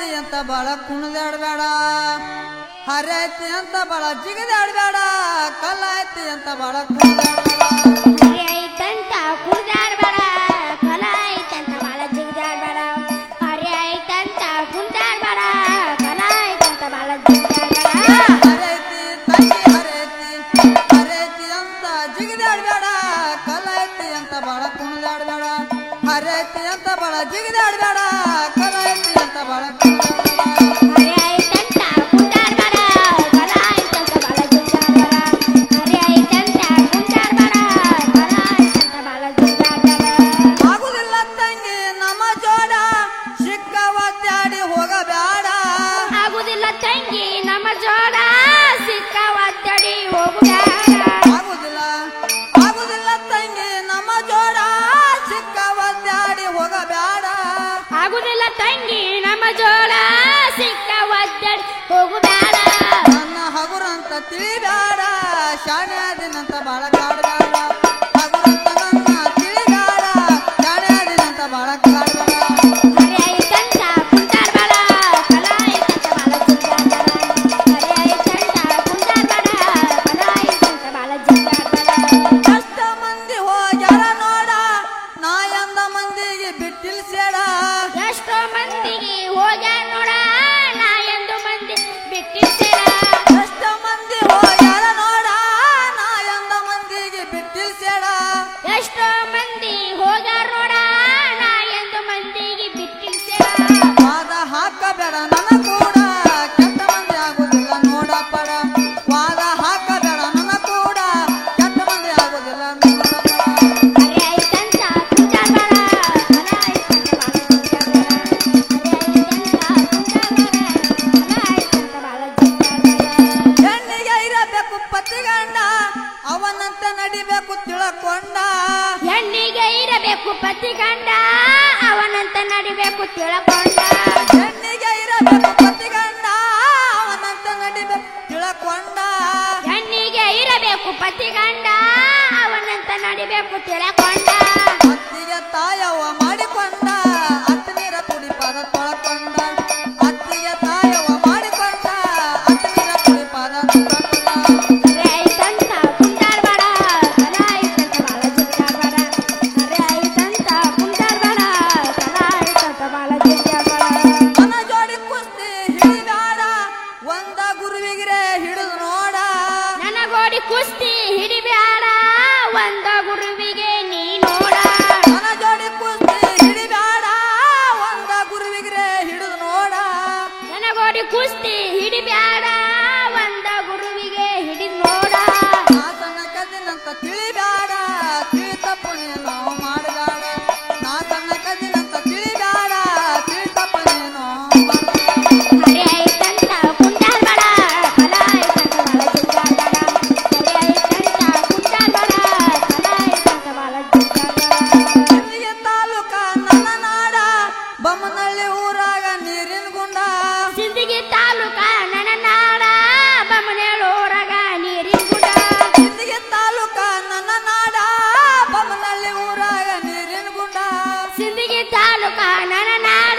ಐತಿ ಅಂತ ಬಾಳ ಕುಣಿದಾಡ್ಬೇಡ ಹರೆ ಐತಿ ಅಂತ ಬಾಳ ಜಿಗಿದಾಡ್ಬೇಡ ಕಲ್ಲ ಐತಿ ಅಂತ ಬಾಳ ಕುಣಿದಾಡ್ಬೇಡ ಹರೆ ಐತಂತ ಕುಣಿದಾಡ್ಬೇಡ ಕಲ ಐತಂತ ಬಾಳ ಜಿಗಿದಾಡ್ಬೇಡ ಹರೆ ಐತಂತ ಕುಣಿದಾಡ್ಬೇಡ ಕಲ ಐತಂತ ಬಾಳ ಜಿಗಿದಾಡ್ಬೇಡ ಹರೆ ಐತಿ ತಂಗಿ ಹರೆ ಐತಿ ಅಂತ ಜಿಗಿದಾಡ್ಬೇಡ ಕಲ್ಲ ಐತಿ ಅಂತ ಬಾಳ ಕುಣಿದಾಡ್ಬೇಡ ಹರೆ ಐತಿ ಅಂತ ಬಾಳ ಜಿಗಿದಾಡ್ಬೇಡ ಕಲ್ಲ ಐತಿ ಅಂತ ಬಾಳ ಹರೆ ಐತಂತ ಕುಣಿದಾಡ್ಬೇಡ ಕಲ ಐತಂತ ಬಾಳ ಜಿಗಿದಾಡ್ಬೇಡ ಹರೆ ಐತಂತ ಕುಣಿದಾಡ್ಬೇಡ ಕಲ ಐತಂತ ಬಾಳ ಜಿಗಿದಾಡ್ಬೇಡ ಆಗುದಿಲ್ಲ ತಂಗಿ ನಮ್ಮ ಜೋಡ ಸಿಕ್ಕ ಒದ್ದಾಡಿ ಹೋಗಬೇಡ ಆಗುದಿಲ್ಲ ತಂಗಿ ನಮ್ಮ ಜೋಡ ಸಿಕ್ಕ ಒದ್ದಡಿ ಹೋಗುಬೇಡ ಆಗುದಿಲ್ಲ ತಂಗಿ ನಮ್ಮ ಜೋಡ ಸಿಕ್ಕ ಒದ್ದಾಡಿ ಹೋಗಬೇಡ ಆಗುದಿಲ್ಲ ತಂಗಿ ನಮ್ಮ ಜೋಡ ಸಿಕ್ಕ ಒದ್ದಡಿ ಹೋಗುಬೇಡ ನನ್ನ ಹಗುರಂತ ತಿಳಿಬೇಡ ಶಾಣೆ ಆದಿನಂತ ಬಾಳ ಕಾಡ್ಬೇಡ ಹಗುರಂತ ನನ್ನ ತಿಳಿಬೇಡ ಶಾಣೆ ಆದಿನಂತ ಬಾಳ ಕಾಡ್ಬೇಡ ಹರೆ ಐತಂತ ಕುಂತಾಡ್ಬೇಡ ಕಲ ಐತಂತ ಬಾಳ ಜಿಗಿದಾಡ್ಬೇಡ ಹರೆ ಐತಂತ ಕುಂತಾಡ್ಬೇಡ ಕಲ ಐತಂತ ಬಾಳ ಜಿಗಿದಾಡ್ಬೇಡ ಅಷ್ಟ ಮಂದಿ ಹೋಗ್ಯಾರ ನೋಡ ನಾ ಎಂದ ಮಂದಿಗೆ ಬಿಟ್ಟಿಲ್ಸೇಡ ಎಷ್ಟೋ ಮಂದಿಗೆ ಹೋಗ್ಯಾರ ನೋಡ ನಾ ಎಂದು ಮಂದಿ ಬಿಟ್ಟಿರ್ತೀರ ಎಷ್ಟ ಮಂದಿ ಹೋಗ್ಯಾರ ನೋಡ ನಾ ಎಂದ ಮಂದಿಗೆ ಬಿಟ್ಟಿಲ್ಸೇಡ ಎಷ್ಟೋ ಮಂದಿ ಹೋಗ್ಯಾರ ನೋಡ ನಾ ಎಂದು ಮಂದಿಗೆ ಬಿಟ್ಟಿರ್ತೀರ ವಾದ ಹಾಕಬೇಡ ನನ್ನ ಕೂಡ ಕೆಟ್ಟ ಮಂದಿ ಆಗುದಿಲ್ಲ ನೋಡ ಪಡ ವಾದ ಹಾಕಬೇಡ ನನ್ನ ಕೂಡ ಕೆಟ್ಟ ಮಂದಿ ಆಗುದಿಲ್ಲ ನೋಡ ಪಡ ಹರೆ ಐತಂತ ಕುಂತಾಡ್ಬೇಡ ಕಲ ಐತಂತ ಬಾಳ ಜಿಗಿದಾಡ್ಬೇಡ ಹರೆ ಐತಂತ ಕುಂತಾಡ್ಬೇಡ ಕಲ ಐತಂತ ಬಾಳ ಜಿಗಿದಾಡ್ಬೇಡ ಹೆಣ್ಣಿಗೆ ಇರಬೇಕು ಪತಿಗಂಡ ಅವನಂತೆ ನಡಿಬೇಕು ತಿಳಕೊಂಡ ಹೆಣ್ಣಿಗೆ ಇರಬೇಕು ಪತಿ ಗಂಡ ಅವನಂತ ನಡಿಬೇಕು ತಿಳಕೊಂಡ ಹೆಣ್ಣಿಗೆ ಇರಬೇಕು ಪತಿಗಂಡ ಅವನಂತೆ ನಡಿಬೇಕು ತಿಳಕೊಂಡ ಹೆಣ್ಣಿಗೆ ಇರಬೇಕು ಪತಿ ಗಂಡ ಅವನಂತ ನಡಿಬೇಕು ತಿಳಕೊಂಡ ಅತ್ತಿಗೆ ತಾಯವ್ವ ಮಾಡಿಕೊಂಡ ಅತ್ತ ನೀರ ಕುಡಿ ಪಾದ ತೊಳಕೊಂಡ ಅತ್ತಿಗೆ ತಾಯವ್ವ ಮಾಡಿಕೊಂಡ ಅತ್ತ ನೀರ ಕುಡಿ ಪಾದ ತೊಳಕೊಂಡ ಹರೆ ಐತಂತ ಕುಂತಾಡ್ಬೇಡ ಕಲ ಐತಂತ ಬಾಳ ಜಿಗಿದಾಡ್ಬೇಡ ಹರೆ ಐತಂತ ಕುಂತಾಡ್ಬೇಡ ಕಲ ಐತಂತ ಬಾಳ ಜಿಗಿದಾಡ್ಬೇಡ ನನ್ನ ಜೋಡಿ ಕುಸ್ತಿ ಹಿಡಿಬೇಡ ಒಂದ ಗುರುವಿಗೆ ಹಿಡಿದು ನೋಡ ನನಗೋಡಿ ಕುಸ್ತಿ ಹಿಡಿಬ್ಯಾಡ ಒಂದ ಗುರುವಿಗೆ ನೀ ನೋಡ ನನ್ನ ಜೋಡಿ ಕುಸ್ತಿ ಹಿಡಿಬೇಡ ಒಂದ ಗುರುವಿಗೆ ಹಿಡಿದು ನೋಡ ನನಗೋಡಿ ಕುಸ್ತಿ ಹಿಡಿಬ್ಯಾಡ ಒಂದ ಗುರುವಿಗೆ ಹಿಡಿದು ನೋಡ ನಾ ಸಣ್ಣ ಕದಿನಂತ ತಿಳಿಬೇಡ ತಿಳಿತಪ್ಪಣೆ ನಾವು ಮಾಡಬೇಡ ನಾ ಸಣ್ಣ ಕದಿನಂತ ತಿಳಿಬೇಡ ತಿಳಿತಪ್ಪಣೆನೋ ಹರೆ ಐತಂತ ಕುಂತಾಡ್ಬೇಡ ಕಲ ಐತಂತ ಬಾಳ ಜಿಗಿದಾಡ್ಬೇಡ ಹರೆ ಐತಂತ ಕುಂತಾಡ್ಬೇಡ ಕಲ ಐತಂತ ಬಾಳ ಜಿಗಿದಾಡ್ಬೇಡ ಸಿಂದಗಿ ತಾಲೂಕ ನನ್ನ ನಾಡ ಬೊಮ್ಮನಹಳ್ಳಿ ಊರಾಗ ನೀರಿನ ಗುಂಡ ಸಿಂದಗಿ ತಾಲೂಕ ನನ್ನ ನಾಡ ಬಮನೇಳೂರಾಗ ನೀರಿನ ಗುಡ ಸಿಂದಗಿ ತಾಲೂಕ ನನ್ನ ನಾಡ ಬೊಮ್ಮನಹಳ್ಳಿ ಊರಾಗ ನೀರಿನ ಗುಂಡ ಸಿಂದಗಿ ತಾಲೂಕ ನನ್ನ ನಾಡ